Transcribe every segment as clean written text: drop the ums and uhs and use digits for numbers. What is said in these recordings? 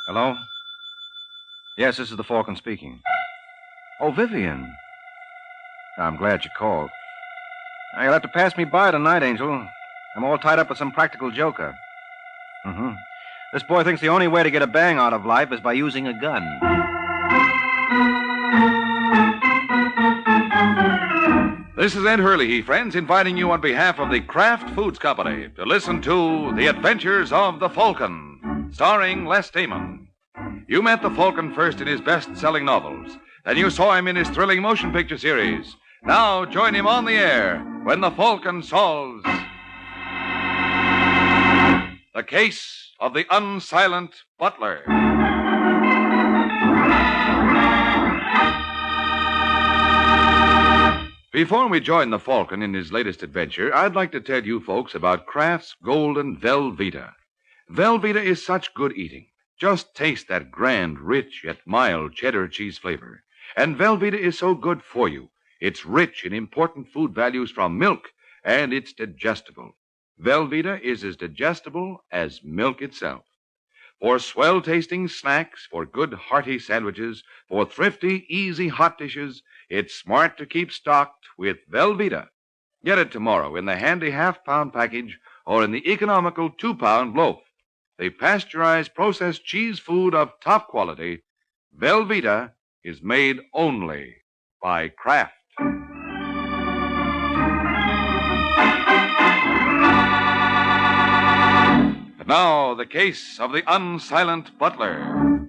Hello? Yes, this is the Falcon speaking. Oh, Vivian. I'm glad you called. You'll have to pass me by tonight, Angel. I'm all tied up with some practical joker. Mm-hmm. This boy thinks the only way to get a bang out of life is by using a gun. This is Ed Hurley, friends, inviting you on behalf of the Kraft Foods Company to listen to The Adventures of the Falcon, starring Les Damon. You met the Falcon first in his best-selling novels. Then you saw him in his thrilling motion picture series. Now join him on the air when the Falcon solves the case of the unsilent butler. Before we join the Falcon in his latest adventure, I'd like to tell you folks about Kraft's Golden Velveeta. Velveeta is such good eating. Just taste that grand, rich, yet mild cheddar cheese flavor. And Velveeta is so good for you. It's rich in important food values from milk, and it's digestible. Velveeta is as digestible as milk itself. For swell-tasting snacks, for good, hearty sandwiches, for thrifty, easy hot dishes, it's smart to keep stocked with Velveeta. Get it tomorrow in the handy half-pound package or in the economical 2-pound loaf. The pasteurized processed cheese food of top quality, Velveeta, is made only by Kraft. And now, the case of the unsilent butler.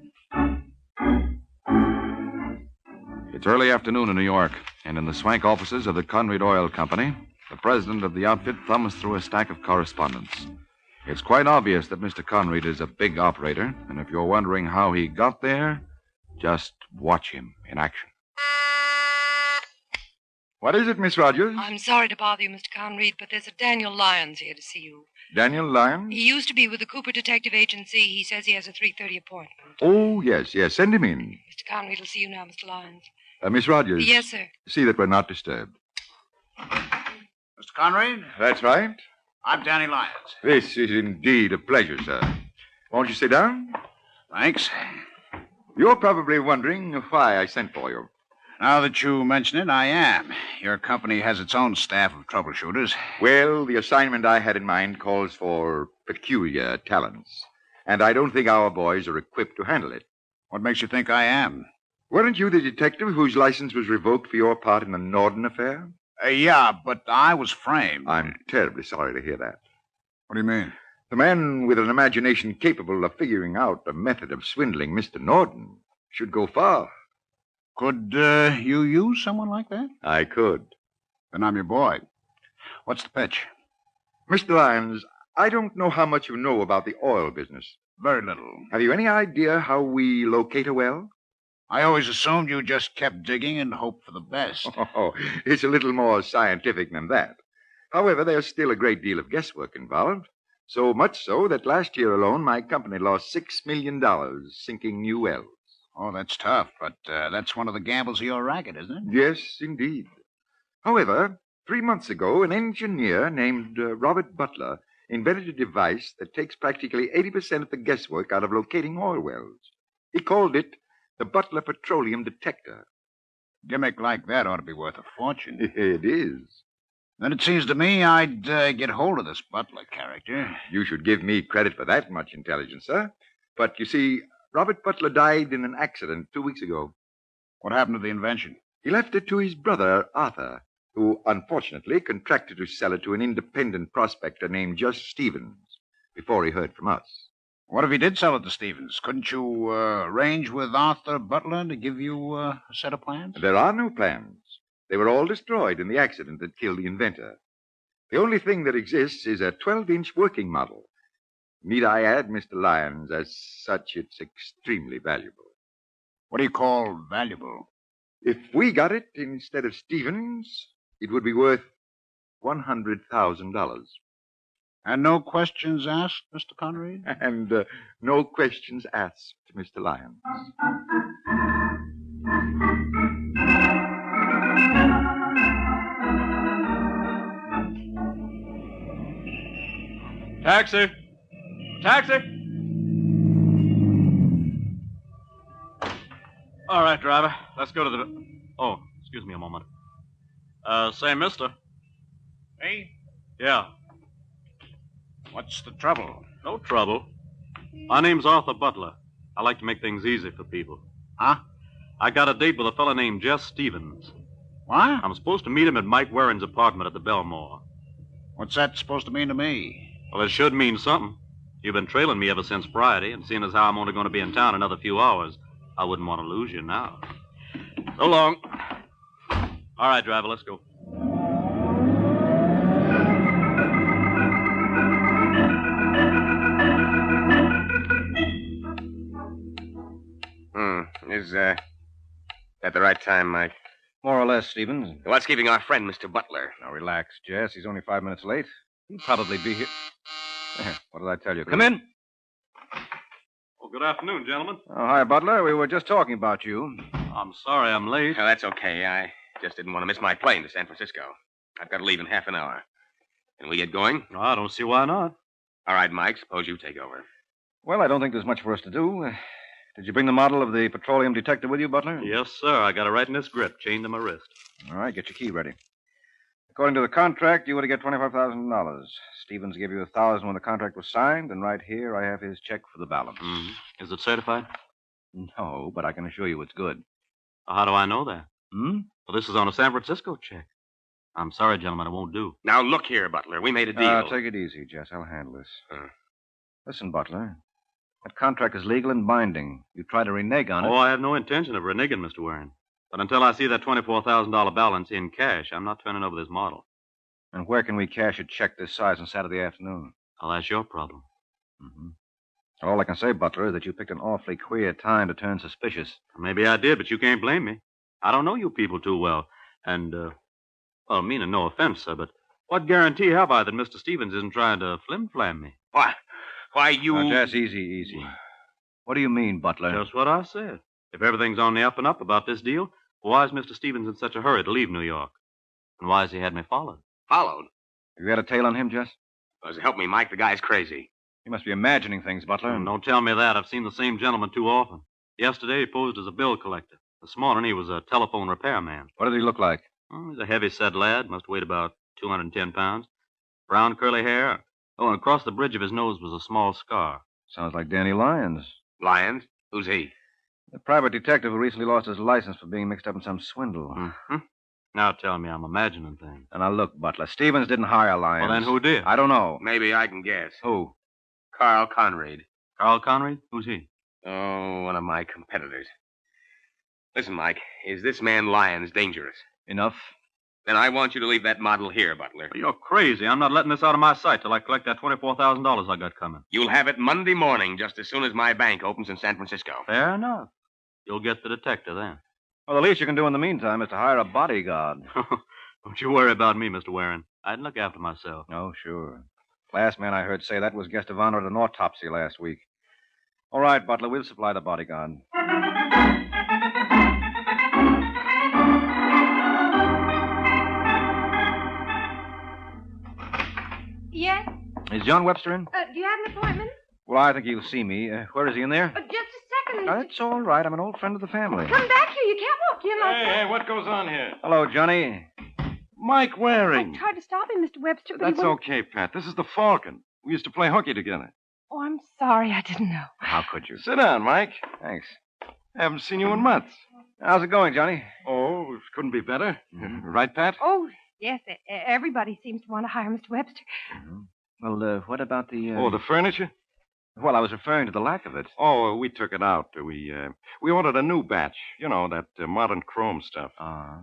It's early afternoon in New York, and in the swank offices of the Conrad Oil Company, the president of the outfit thumbs through a stack of correspondence. It's quite obvious that Mr. Conrad is a big operator, and if you're wondering how he got there, just watch him in action. What is it, Miss Rogers? I'm sorry to bother you, Mr. Conrad, but there's a Daniel Lyons here to see you. Daniel Lyons? He used to be with the Cooper Detective Agency. He says he has a 3:30 appointment. Oh, yes. Send him in. Mr. Conrad will see you now, Mr. Lyons. Miss Rogers. Yes, sir. See that we're not disturbed. Mr. Conrad? That's right. I'm Danny Lyons. This is indeed a pleasure, sir. Won't you sit down? Thanks. You're probably wondering why I sent for you. Now that you mention it, I am. Your company has its own staff of troubleshooters. Well, the assignment I had in mind calls for peculiar talents, and I don't think our boys are equipped to handle it. What makes you think I am? Weren't you the detective whose license was revoked for your part in the Norden affair? Yeah, but I was framed. I'm terribly sorry to hear that. What do you mean? The man with an imagination capable of figuring out a method of swindling Mr. Norden should go far. Could you use someone like that? I could. Then I'm your boy. What's the pitch? Mr. Lyons, I don't know how much you know about the oil business. Very little. Have you any idea how we locate a well? I always assumed you just kept digging and hoped for the best. Oh, it's a little more scientific than that. However, there's still a great deal of guesswork involved. So much so that last year alone, my company lost $6 million sinking new wells. Oh, that's tough, but that's one of the gambles of your racket, isn't it? Yes, indeed. However, 3 months ago, an engineer named Robert Butler invented a device that takes practically 80% of the guesswork out of locating oil wells. He called it the Butler Petroleum Detector. Gimmick like that ought to be worth a fortune. It is. Then it seems to me I'd get hold of this Butler character. You should give me credit for that much intelligence, sir. But you see, Robert Butler died in an accident 2 weeks ago. What happened to the invention? He left it to his brother, Arthur, who unfortunately contracted to sell it to an independent prospector named Just Stevens before he heard from us. What if he did sell it to Stevens? Couldn't you arrange with Arthur Butler to give you a set of plans? There are no plans. They were all destroyed in the accident that killed the inventor. The only thing that exists is a 12-inch working model. Need I add, Mr. Lyons, as such, it's extremely valuable. What do you call valuable? If we got it instead of Stevens, it would be worth $100,000. And no questions asked, Mr. Conrad? And no questions asked, Mr. Lyons. Taxi! Taxi! All right, driver. Let's go to the... Oh, excuse me a moment. Say, mister. Hey, Yeah, what's the trouble? no trouble. My name's Arthur Butler. I like to make things easy for people. Huh? I got a date with a fella named Jess Stevens. What? I'm supposed to meet him at Mike Waring's apartment at the Belmore. What's that supposed to mean to me? Well, it should mean something. You've been trailing me ever since Friday, and seeing as how I'm only going to be in town another few hours, I wouldn't want to lose you now. So long. All right, driver, let's go. Is that the right time, Mike? More or less, Stevens. What's keeping our friend, Mr. Butler? Now, relax, Jess. He's only 5 minutes late. He'll probably be here. What did I tell you? Come in. Well, good afternoon, gentlemen. Oh, hi, Butler. We were just talking about you. I'm sorry I'm late. Oh, that's okay. I just didn't want to miss my plane to San Francisco. I've got to leave in half an hour. Can we get going? No, I don't see why not. All right, Mike. Suppose you take over. Well, I don't think there's much for us to do. Did you bring the model of the petroleum detector with you, Butler? Yes, sir. I got it right in this grip, chained to my wrist. All right, get your key ready. According to the contract, you were to get $25,000. Stevens gave you $1,000 when the contract was signed, and right here I have his check for the balance. Mm-hmm. Is it certified? No, but I can assure you it's good. How do I know that? Hmm? Well, this is on a San Francisco check. I'm sorry, gentlemen, it won't do. Now, look here, Butler. We made a deal. Take it easy, Jess. I'll handle this. Huh. Listen, Butler. That contract is legal and binding. You try to renege on it. Oh, I have no intention of reneging, Mr. Waring. But until I see that $24,000 balance in cash, I'm not turning over this model. And where can we cash a check this size on Saturday afternoon? Well, that's your problem. Mm-hmm. All I can say, Butler, is that you picked an awfully queer time to turn suspicious. Maybe I did, but you can't blame me. I don't know you people too well. And, well, meaning no offense, sir, but what guarantee have I that Mr. Stevens isn't trying to flim-flam me? Why, you... Now, Jess, easy. What do you mean, Butler? Just what I said. If everything's on the up and up about this deal, why is Mr. Stevens in such a hurry to leave New York? And why has he had me followed? Followed? Have you had a tail on him, Jess? Well, help me, Mike. The guy's crazy. You must be imagining things, Butler. Don't tell me that. I've seen the same gentleman too often. Yesterday, he posed as a bill collector. This morning, he was a telephone repairman. What did he look like? He's a heavy-set lad. Must weigh about 210 pounds. Brown curly hair. Oh, and across the bridge of his nose was a small scar. Sounds like Danny Lyons. Lyons? Who's he? The private detective who recently lost his license for being mixed up in some swindle. Mm-hmm. Now tell me I'm imagining things. And now look, Butler. Stevens didn't hire Lyons. Well, then who did? I don't know. Maybe I can guess. Who? Carl Conrad. Carl Conrad? Who's he? Oh, one of my competitors. Listen, Mike, is this man Lyons dangerous? Enough. Then I want you to leave that model here, Butler. You're crazy. I'm not letting this out of my sight till I collect that $24,000 I got coming. You'll have it Monday morning, just as soon as my bank opens in San Francisco. Fair enough. You'll get the detective then. Well, the least you can do in the meantime is to hire a bodyguard. Don't you worry about me, Mr. Waring. I'd look after myself. Oh, sure. Last man I heard say that was guest of honor at an autopsy last week. All right, Butler, we'll supply the bodyguard. Yes? Is John Webster in? Do you have an appointment? Well, I think he'll see me. Where is he, in there? Just a second. That's all right. I'm an old friend of the family. Come back here. You can't walk in like that. Hey, what goes on here? Hello, Johnny. Mike Waring. I tried to stop him, Mr. Webster, but That's he wouldn't... okay, Pat. This is the Falcon. We used to play hooky together. Oh, I'm sorry. I didn't know. How could you? Sit down, Mike. Thanks. Haven't seen you in months. How's it going, Johnny? Oh, it couldn't be better. Right, Pat? Oh, yes. Everybody seems to want to hire Mr. Webster. Mm-hmm. Well, what about the... Oh, the furniture? Well, I was referring to the lack of it. Oh, we took it out. We ordered a new batch. You know, that modern chrome stuff.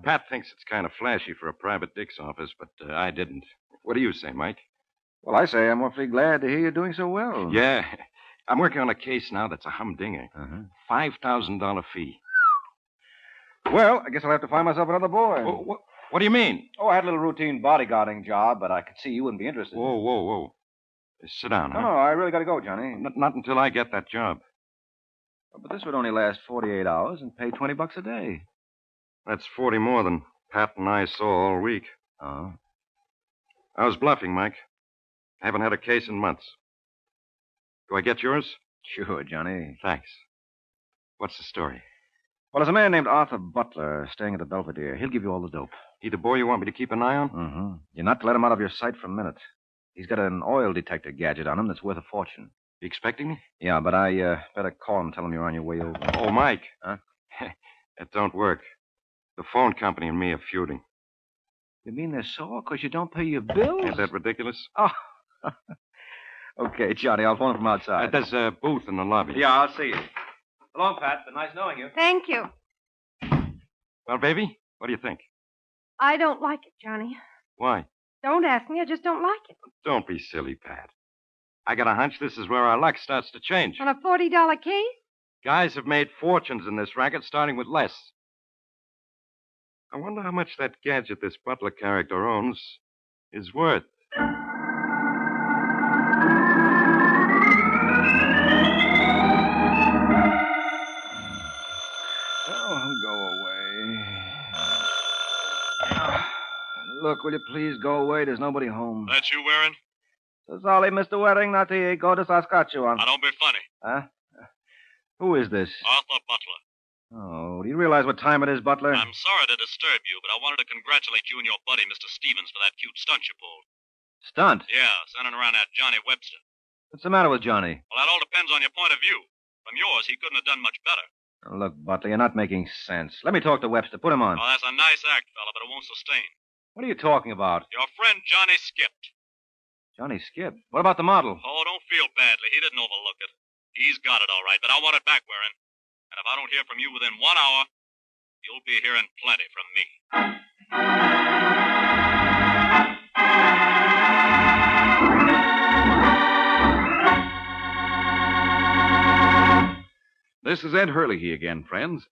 Pat thinks it's kind of flashy for a private dick's office, but I didn't. What do you say, Mike? Well, I say I'm awfully glad to hear you're doing so well. Yeah. I'm working on a case now that's a humdinger. $5,000 fee. Well, I guess I'll have to find myself another boy. Oh, what do you mean? Oh, I had a little routine bodyguarding job, but I could see you wouldn't be interested. Whoa. Sit down, huh? No, I really got to go, Johnny. Not until I get that job. But this would only last 48 hours and pay $20 a day. That's 40 more than Pat and I saw all week. Oh? I was bluffing, Mike. I haven't had a case in months. Do I get yours? Sure, Johnny. Thanks. What's the story? Well, there's a man named Arthur Butler staying at the Belvedere. He'll give you all the dope. He the boy you want me to keep an eye on? Mm-hmm. You're not to let him out of your sight for a minute. He's got an oil detector gadget on him that's worth a fortune. You expecting me? Yeah, but I better call him and tell him you're on your way over. Oh, Mike. Huh? That don't work. The phone company and me are feuding. You mean they're sore because you don't pay your bills? Ain't that ridiculous? Oh. Okay, Johnny, I'll phone him from outside. There's a booth in the lobby. Yeah, I'll see you. So long, Pat. Been nice knowing you. Thank you. Well, baby, what do you think? I don't like it, Johnny. Why? Don't ask me. I just don't like it. Don't be silly, Pat. I got a hunch this is where our luck starts to change. On a $40 case? Guys have made fortunes in this racket starting with less. I wonder how much that gadget this Butler character owns is worth. Oh, go away. Look, will you please go away? There's nobody home. That's you, Warren? So sorry, Mr. Waring, not to go to Saskatchewan. Now, don't be funny. Huh? Who is this? Arthur Butler. Oh, do you realize what time it is, Butler? I'm sorry to disturb you, but I wanted to congratulate you and your buddy, Mr. Stevens, for that cute stunt you pulled. Stunt? Yeah, sending around that Johnny Webster. What's the matter with Johnny? Well, that all depends on your point of view. From yours, he couldn't have done much better. Oh, look, Butler, you're not making sense. Let me talk to Webster. Put him on. Oh, that's a nice act, fella, but it won't sustain. What are you talking about? Your friend Johnny skipped. Johnny skipped. What about the model? Oh, don't feel badly. He didn't overlook it. He's got it all right, but I want it back, Warren. And if I don't hear from you within 1 hour, you'll be hearing plenty from me. This is Ed Hurley again, friends.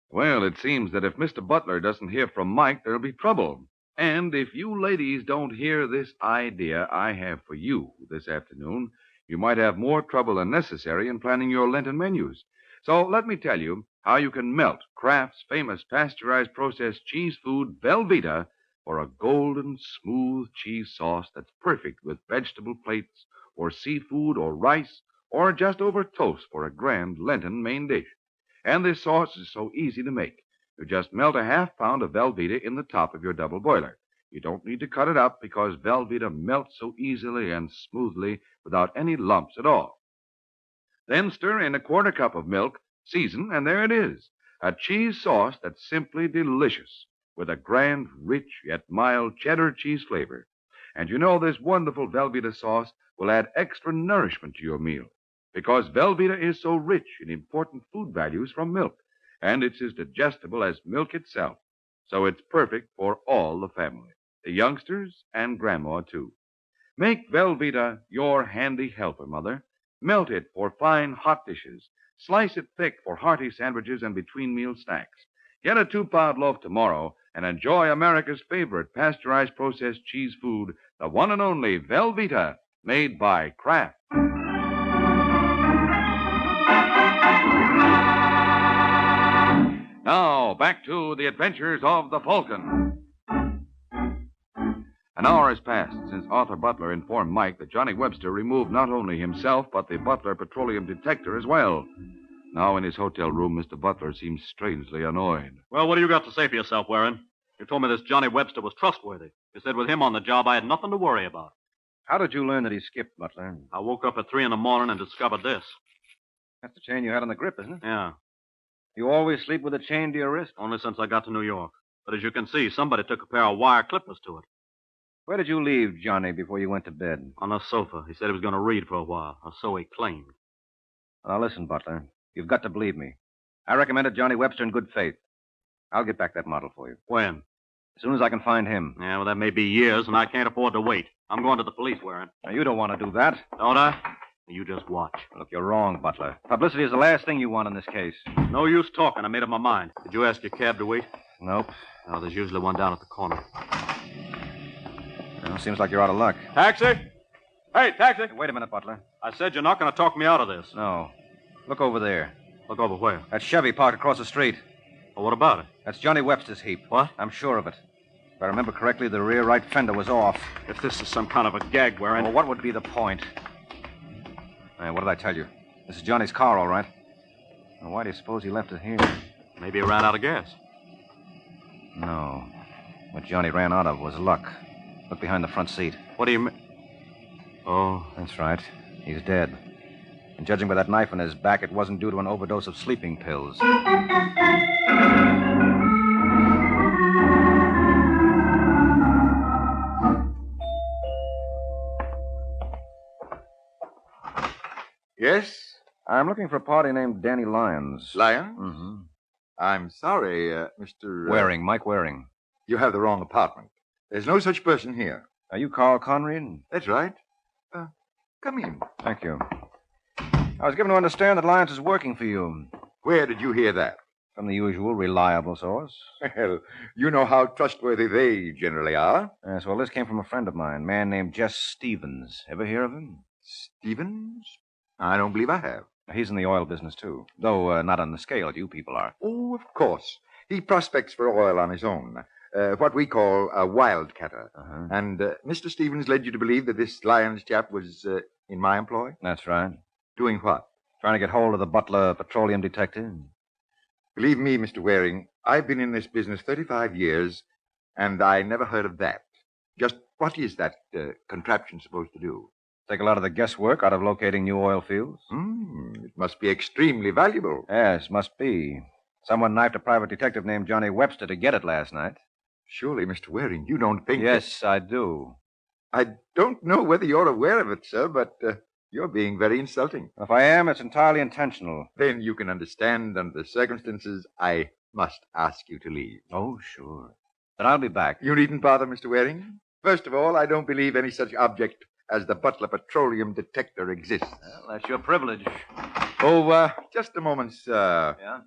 Well, it seems that if Mr. Butler doesn't hear from Mike, there'll be trouble. And if you ladies don't hear this idea I have for you this afternoon, you might have more trouble than necessary in planning your Lenten menus. So let me tell you how you can melt Kraft's famous pasteurized processed cheese food, Velveeta, for a golden, smooth cheese sauce that's perfect with vegetable plates or seafood or rice or just over toast for a grand Lenten main dish. And this sauce is so easy to make. You just melt a half-pound of Velveeta in the top of your double boiler. You don't need to cut it up because Velveeta melts so easily and smoothly without any lumps at all. Then stir in a quarter cup of milk, season, and there it is, a cheese sauce that's simply delicious with a grand, rich, yet mild cheddar cheese flavor. And you know this wonderful Velveeta sauce will add extra nourishment to your meal because Velveeta is so rich in important food values from milk, and it's as digestible as milk itself. So it's perfect for all the family, the youngsters and Grandma, too. Make Velveeta your handy helper, Mother. Melt it for fine, hot dishes. Slice it thick for hearty sandwiches and between-meal snacks. Get a 2-pound loaf tomorrow and enjoy America's favorite pasteurized processed cheese food, the one and only Velveeta, made by Kraft. Now, back to the adventures of the Falcon. An hour has passed since Arthur Butler informed Mike that Johnny Webster removed not only himself, but the Butler petroleum detector as well. Now, in his hotel room, Mr. Butler seems strangely annoyed. Well, what do you got to say for yourself, Warren? You told me this Johnny Webster was trustworthy. You said with him on the job, I had nothing to worry about. How did you learn that he skipped, Butler? I woke up at 3 in the morning and discovered this. That's the chain you had on the grip, isn't it? Yeah, You always sleep with a chain to your wrist? only since I got to New York. But as you can see, somebody took a pair of wire clippers to it. Where did you leave Johnny before you went to bed? On the sofa. He said he was going to read for a while, or so he claimed. Now, listen, Butler. You've got to believe me. I recommended Johnny Webster in good faith. I'll get back that model for you. When? As soon as I can find him. Yeah, well, that may be years, and I can't afford to wait. I'm going to the police, Warren. Now, you don't want to do that. Don't I? You just watch. Look, you're wrong, Butler. Publicity is the last thing you want in this case. No use talking. I made up my mind. Did you ask your cab to wait? Nope. No, there's usually one down at the corner. Well, seems like you're out of luck. Taxi? Hey, taxi! Wait a minute, Butler. I said you're not going to talk me out of this. No. Look over there. Look over where? That Chevy parked across the street. Well, what about it? That's Johnny Webster's heap. What? I'm sure of it. If I remember correctly, the rear right fender was off. If this is some kind of a gag, Warren. Well, what would be the point? Hey, what did I tell you? This is Johnny's car, all right. Now, why do you suppose he left it here? Maybe he ran out of gas. No. What Johnny ran out of was luck. Look behind the front seat. What do you mean? Oh. That's right. He's dead. And judging by that knife in his back, it wasn't due to an overdose of sleeping pills. Yes? I'm looking for a party named Danny Lyons. Lyons? Mm-hmm. I'm sorry, Mr. Waring, Mike Waring. You have the wrong apartment. There's no such person here. Are you Carl Conrad? That's right. Come in. Thank you. I was given to understand that Lyons is working for you. Where did you hear that? From the usual reliable source. Well, you know how trustworthy they generally are. Yes, well, this came from a friend of mine, a man named Jess Stevens. Ever hear of him? Stevens? I don't believe I have. He's in the oil business, too, though not on the scale that you people are. Oh, of course. He prospects for oil on his own. What we call a wildcatter. Uh-huh. And Mr. Stevens led you to believe that this Lyons chap was in my employ? That's right. Doing what? Trying to get hold of the Butler petroleum detective. Believe me, Mr. Waring, I've been in this business 35 years, and I never heard of that. Just what is that contraption supposed to do? Take a lot of the guesswork out of locating new oil fields. It must be extremely valuable. Yes, must be. Someone knifed a private detective named Johnny Webster to get it last night. Surely, Mr. Waring, you don't think... Yes, I do. I don't know whether you're aware of it, sir, but you're being very insulting. If I am, it's entirely intentional. Then you can understand, under the circumstances, I must ask you to leave. Oh, sure. But I'll be back. You needn't bother, Mr. Waring. First of all, I don't believe any such object as the Butler petroleum detector exists. Well, that's your privilege. Oh, just a moment, sir. Yeah?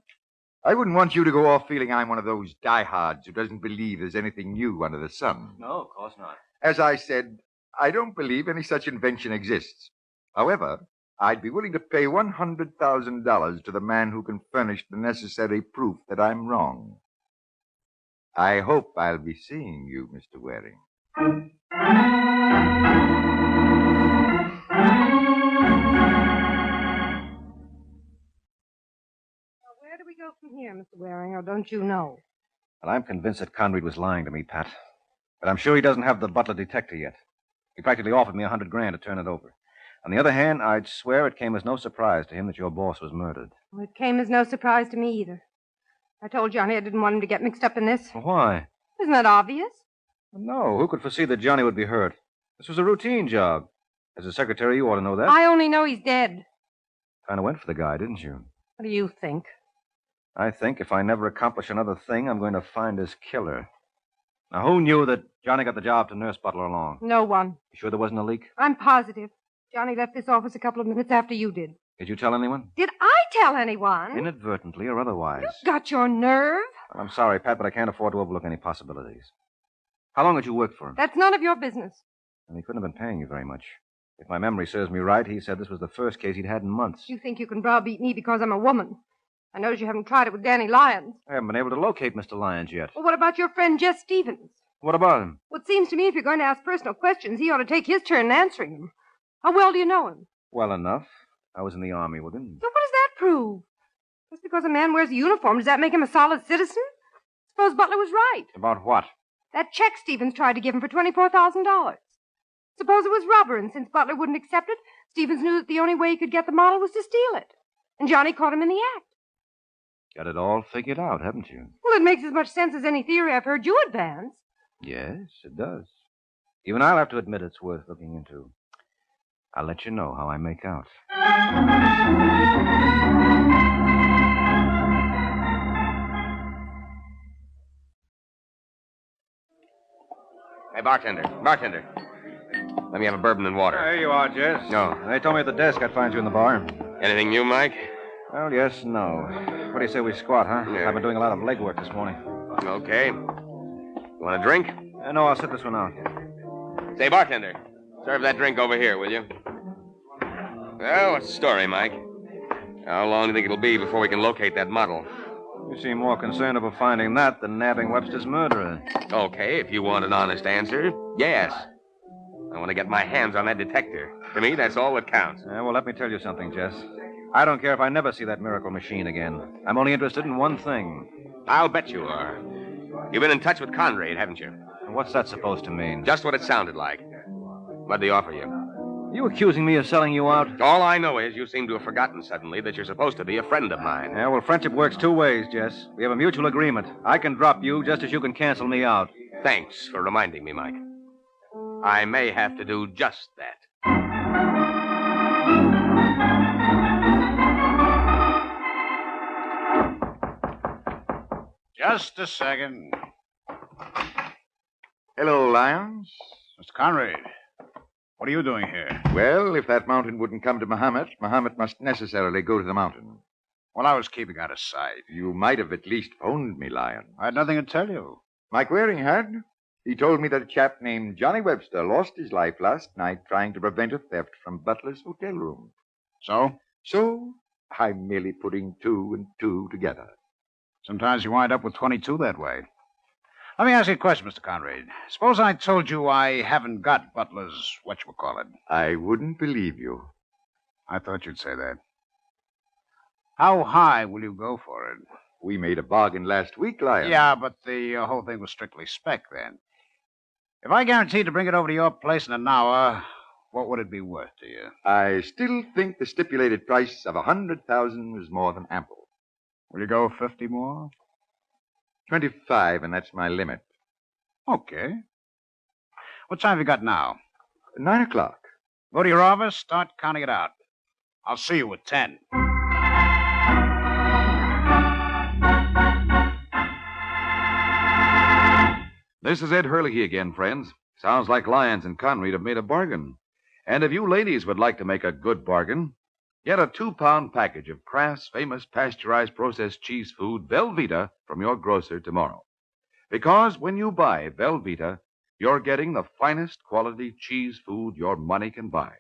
I wouldn't want you to go off feeling I'm one of those diehards who doesn't believe there's anything new under the sun. No, of course not. As I said, I don't believe any such invention exists. However, I'd be willing to pay $100,000 to the man who can furnish the necessary proof that I'm wrong. I hope I'll be seeing you, Mr. Waring. Where do we go from here, Mr. Waring, or don't you know? Well, I'm convinced that Conrad was lying to me, Pat. But I'm sure he doesn't have the Butler detector yet. He practically offered me $100,000 to turn it over. On the other hand, I'd swear it came as no surprise to him that your boss was murdered. Well, it came as no surprise to me either. I told Johnny I didn't want him to get mixed up in this. Why? Isn't that obvious? No, who could foresee that Johnny would be hurt? This was a routine job. As a secretary, you ought to know that. I only know he's dead. Kind of went for the guy, didn't you? What do you think? I think if I never accomplish another thing, I'm going to find his killer. Now, who knew that Johnny got the job to nurse Butler along? No one. You sure there wasn't a leak? I'm positive. Johnny left this office a couple of minutes after you did. Did you tell anyone? Did I tell anyone? Inadvertently or otherwise. You got your nerve? Well, I'm sorry, Pat, but I can't afford to overlook any possibilities. How long had you worked for him? That's none of your business. And he couldn't have been paying you very much. If my memory serves me right, he said this was the first case he'd had in months. You think you can browbeat me because I'm a woman. I notice you haven't tried it with Danny Lyons. I haven't been able to locate Mr. Lyons yet. Well, what about your friend Jess Stevens? What about him? Well, it seems to me if you're going to ask personal questions, he ought to take his turn in answering them. How well do you know him? Well enough. I was in the army with him. So what does that prove? Just because a man wears a uniform, does that make him a solid citizen? Suppose Butler was right. About what? That check Stevens tried to give him for $24,000. Suppose it was rubber, and since Butler wouldn't accept it, Stevens knew that the only way he could get the model was to steal it. And Johnny caught him in the act. Got it all figured out, haven't you? Well, it makes as much sense as any theory I've heard you advance. Yes, it does. Even I'll have to admit it's worth looking into. I'll let you know how I make out. Hey, bartender. Let me have a bourbon and water. There you are, Jess. No. They told me at the desk I'd find you in the bar. Anything new, Mike? Well, yes, no. What do you say we squat, huh? Yeah. I've been doing a lot of legwork this morning. Okay. You want a drink? No, I'll sit this one out. Say, bartender, serve that drink over here, will you? Well, what's the story, Mike? How long do you think it'll be before we can locate that model? You seem more concerned about finding that than nabbing Webster's murderer. Okay, if you want an honest answer, yes. I want to get my hands on that detector. To me, that's all that counts. Well, let me tell you something, Jess. I don't care if I never see that miracle machine again. I'm only interested in one thing. I'll bet you are. You've been in touch with Conrad, haven't you? And what's that supposed to mean? Just what it sounded like. What'd they offer you? You accusing me of selling you out? All I know is you seem to have forgotten suddenly that you're supposed to be a friend of mine. Yeah, well, friendship works two ways, Jess. We have a mutual agreement. I can drop you just as you can cancel me out. Thanks for reminding me, Mike. I may have to do just that. Just a second. Hello, Lyons. Mr. Conrad, what are you doing here? Well, if that mountain wouldn't come to Muhammad, Muhammad must necessarily go to the mountain. Well, I was keeping out of sight. You might have at least phoned me, Lyon. I had nothing to tell you. Mike Waring had. He told me that a chap named Johnny Webster lost his life last night trying to prevent a theft from Butler's hotel room. So? So, I'm merely putting two and two together. Sometimes you wind up with 22 that way. Let me ask you a question, Mr. Conrad. Suppose I told you I haven't got Butler's whatchamacallit. I wouldn't believe you. I thought you'd say that. How high will you go for it? We made a bargain last week, Lyon. Yeah, but the whole thing was strictly spec then. If I guaranteed to bring it over to your place in an hour, what would it be worth to you? I still think the stipulated price of 100,000 was more than ample. Will you go 50 more? 25, and that's my limit. Okay. What time have you got now? 9 o'clock. Go to your office, start counting it out. I'll see you at 10. This is Ed Hurley again, friends. Sounds like Lyons and Conrad have made a bargain. And if you ladies would like to make a good bargain, get a 2-pound package of Kraft's famous pasteurized processed cheese food, Velveeta, from your grocer tomorrow. Because when you buy Velveeta, you're getting the finest quality cheese food your money can buy.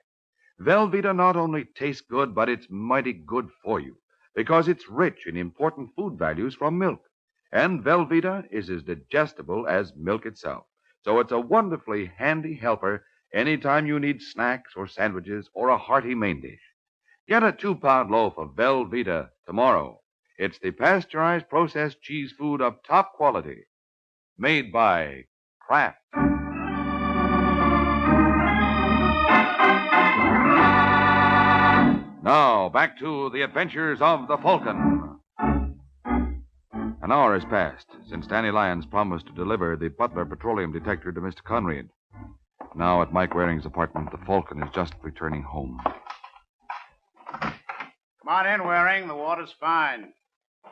Velveeta not only tastes good, but it's mighty good for you because it's rich in important food values from milk. And Velveeta is as digestible as milk itself. So it's a wonderfully handy helper anytime you need snacks or sandwiches or a hearty main dish. Get a 2-pound loaf of Velveeta tomorrow. It's the pasteurized processed cheese food of top quality. Made by Kraft. Now, back to the adventures of the Falcon. An hour has passed since Danny Lyons promised to deliver the Butler petroleum detector to Mr. Conrad. Now, at Mike Waring's apartment, the Falcon is just returning home. Come on in, Waring. The water's fine.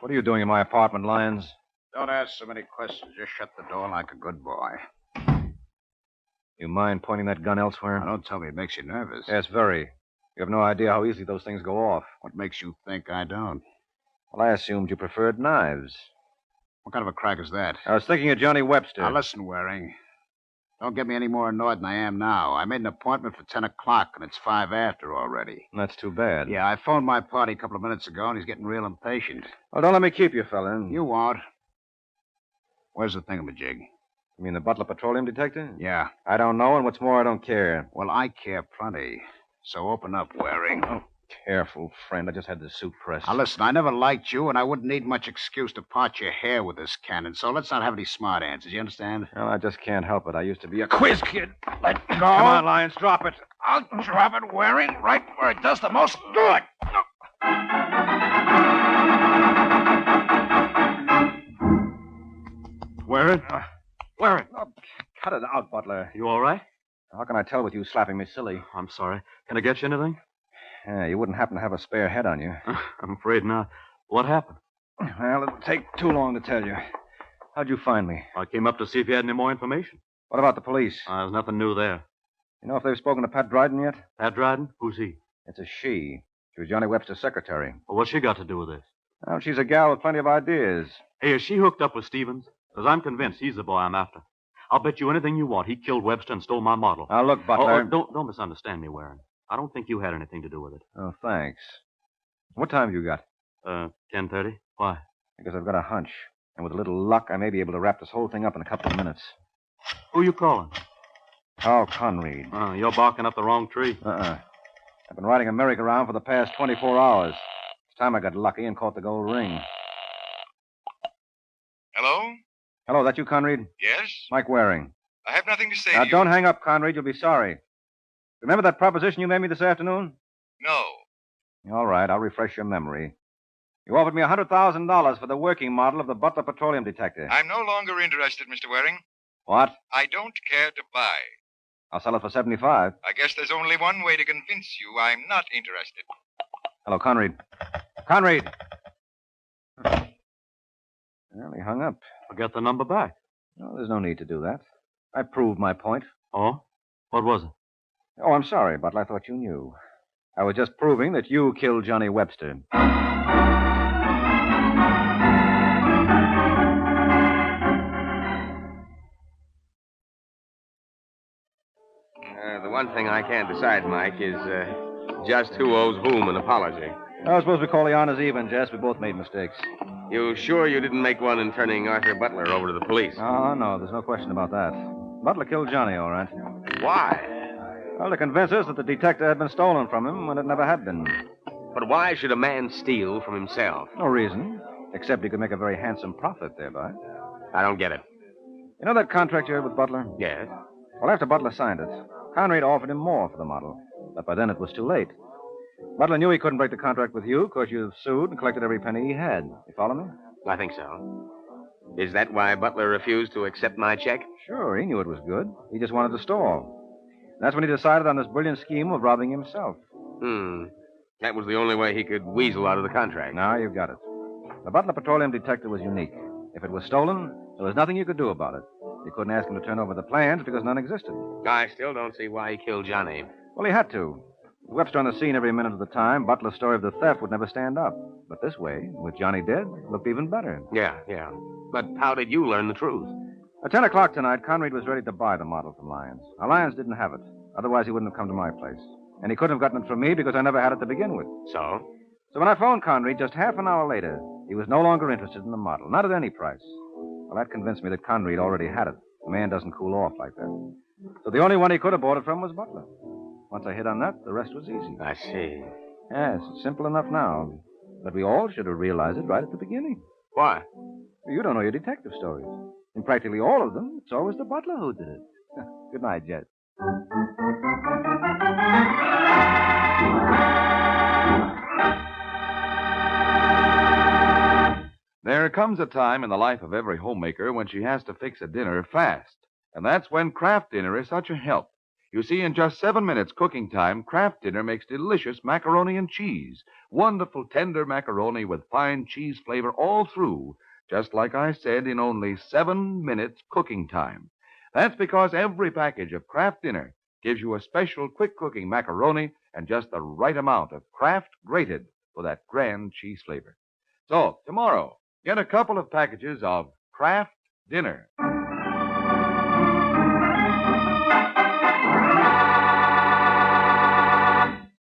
What are you doing in my apartment, Lyons? Don't ask so many questions. Just shut the door like a good boy. You mind pointing that gun elsewhere? Now, don't tell me it makes you nervous. Yes, very. You have no idea how easily those things go off. What makes you think I don't? Well, I assumed you preferred knives. What kind of a crack is that? I was thinking of Johnny Webster. Now, listen, Waring. Don't get me any more annoyed than I am now. I made an appointment for 10 o'clock, and it's 5 after already. That's too bad. Yeah, I phoned my party a couple of minutes ago, and he's getting real impatient. Well, don't let me keep you, fella. You won't. Where's the thingamajig? You mean the Butler petroleum detector? Yeah. I don't know, and what's more, I don't care. Well, I care plenty. So open up, Waring. Oh, careful, friend. I just had the suit pressed. Now, listen, I never liked you, and I wouldn't need much excuse to part your hair with this cannon, so let's not have any smart answers. You understand? Well, I just can't help it. I used to be a quiz kid. Let go. Come on, Lyons, drop it. I'll drop it, Waring, right where it does the most good. Wear it? Wear it. Oh, cut it out, Butler. You all right? How can I tell with you slapping me silly? I'm sorry. Can I get you anything? Yeah, you wouldn't happen to have a spare head on you. I'm afraid not. What happened? Well, it'll take too long to tell you. How'd you find me? I came up to see if you had any more information. What about the police? There's nothing new there. You know if they've spoken to Pat Dryden yet? Pat Dryden? Who's he? It's a she. She was Johnny Webster's secretary. Well, what's she got to do with this? Well, she's a gal with plenty of ideas. Hey, is she hooked up with Stevens? Because I'm convinced he's the boy I'm after. I'll bet you anything you want. He killed Webster and stole my model. Now, look, Butler. Don't misunderstand me, Waring. I don't think you had anything to do with it. Oh, thanks. What time have you got? 10:30. Why? Because I've got a hunch. And with a little luck, I may be able to wrap this whole thing up in a couple of minutes. Who you calling? Carl Conrad. You're barking up the wrong tree. I've been riding a merry-go-round for the past 24 hours. It's time I got lucky and caught the gold ring. Hello? Hello, that you, Conrad? Yes? Mike Waring. I have nothing to say Now, to you. don't hang up, Conrad. You'll be sorry. Remember that proposition you made me this afternoon? No. All right, I'll refresh your memory. You offered me $100,000 for the working model of the Butler Petroleum Detector. I'm no longer interested, Mr. Waring. What? I don't care to buy. I'll sell it for $75. I guess there's only one way to convince you I'm not interested. Hello, Conrad. Conrad! Well, he hung up. I'll get the number back. No, there's no need to do that. I proved my point. Oh? What was it? Oh, I'm sorry, Butler. I thought you knew. I was just proving that you killed Johnny Webster. The one thing I can't decide, Mike, is just who owes whom an apology. I suppose we call the honors even, Jess. We both made mistakes. You sure you didn't make one in turning Arthur Butler over to the police? Oh, no, there's no question about that. Butler killed Johnny, all right. Why? Well, to convince us that the detector had been stolen from him when it never had been. But why should a man steal from himself? No reason, except he could make a very handsome profit thereby. I don't get it. You know that contract you had with Butler? Yes. Well, after Butler signed it, Conrad offered him more for the model. But by then it was too late. Butler knew he couldn't break the contract with you because you've sued and collected every penny he had. You follow me? I think so. Is that why Butler refused to accept my check? Sure, he knew it was good. He just wanted to stall. That's when he decided on this brilliant scheme of robbing himself. That was the only way he could weasel out of the contract. Now you've got it. The Butler Petroleum Detector was unique. If it was stolen, there was nothing you could do about it. You couldn't ask him to turn over the plans because none existed. I still don't see why he killed Johnny. Well, he had to. With Webster on the scene every minute of the time, Butler's story of the theft would never stand up. But this way, with Johnny dead, it looked even better. Yeah. But how did you learn the truth? At 10 o'clock tonight, Conrad was ready to buy the model from Lyons. Now, Lyons didn't have it. Otherwise, he wouldn't have come to my place. And he couldn't have gotten it from me because I never had it to begin with. So? So when I phoned Conrad just half an hour later, he was no longer interested in the model, not at any price. Well, that convinced me that Conrad already had it. A man doesn't cool off like that. So the only one he could have bought it from was Butler. Once I hit on that, the rest was easy. I see. Yes, it's simple enough now. But we all should have realized it right at the beginning. Why? You don't know your detective stories. In practically all of them, it's always the Butler who did it. Good night, Jet. There comes a time in the life of every homemaker when she has to fix a dinner fast. And that's when Kraft Dinner is such a help. You see, in just 7 minutes cooking time, Kraft Dinner makes delicious macaroni and cheese. Wonderful, tender macaroni with fine cheese flavor all through, just like I said, in only 7 minutes cooking time. That's because every package of Kraft Dinner gives you a special quick-cooking macaroni and just the right amount of Kraft grated for that grand cheese flavor. So, tomorrow, get a couple of packages of Kraft Dinner.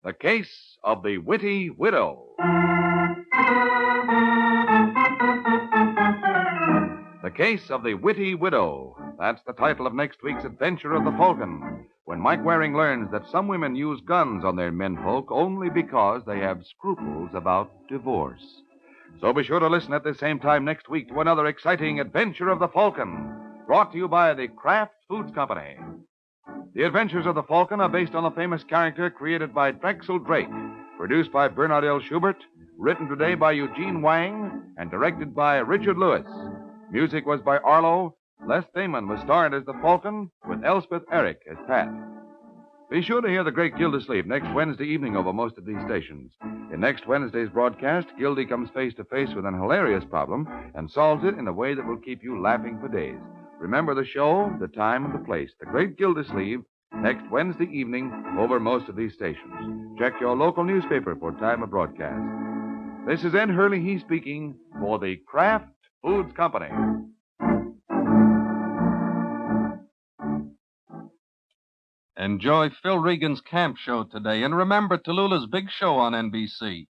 The Case of the Witty Widow. The Case of the Witty Widow. That's the title of next week's adventure of the Falcon, when Mike Waring learns that some women use guns on their menfolk only because they have scruples about divorce. So be sure to listen at the same time next week to another exciting adventure of the Falcon, brought to you by the Kraft Foods Company. The Adventures of the Falcon are based on the famous character created by Drexel Drake, produced by Bernard L. Schubert, written today by Eugene Wang, and directed by Richard Lewis. Music was by Arlo. Les Thamon was starred as the Falcon, with Elspeth Eric as Pat. Be sure to hear the great Gildersleeve next Wednesday evening over most of these stations. In next Wednesday's broadcast, Gildy comes face to face with an hilarious problem and solves it in a way that will keep you laughing for days. Remember the show, the time, and the place. The Great Gildersleeve, next Wednesday evening over most of these stations. Check your local newspaper for time of broadcast. This is Ed Hurley, he speaking, for the Kraft Foods Company. Enjoy Phil Regan's camp show today, and remember Tallulah's big show on NBC.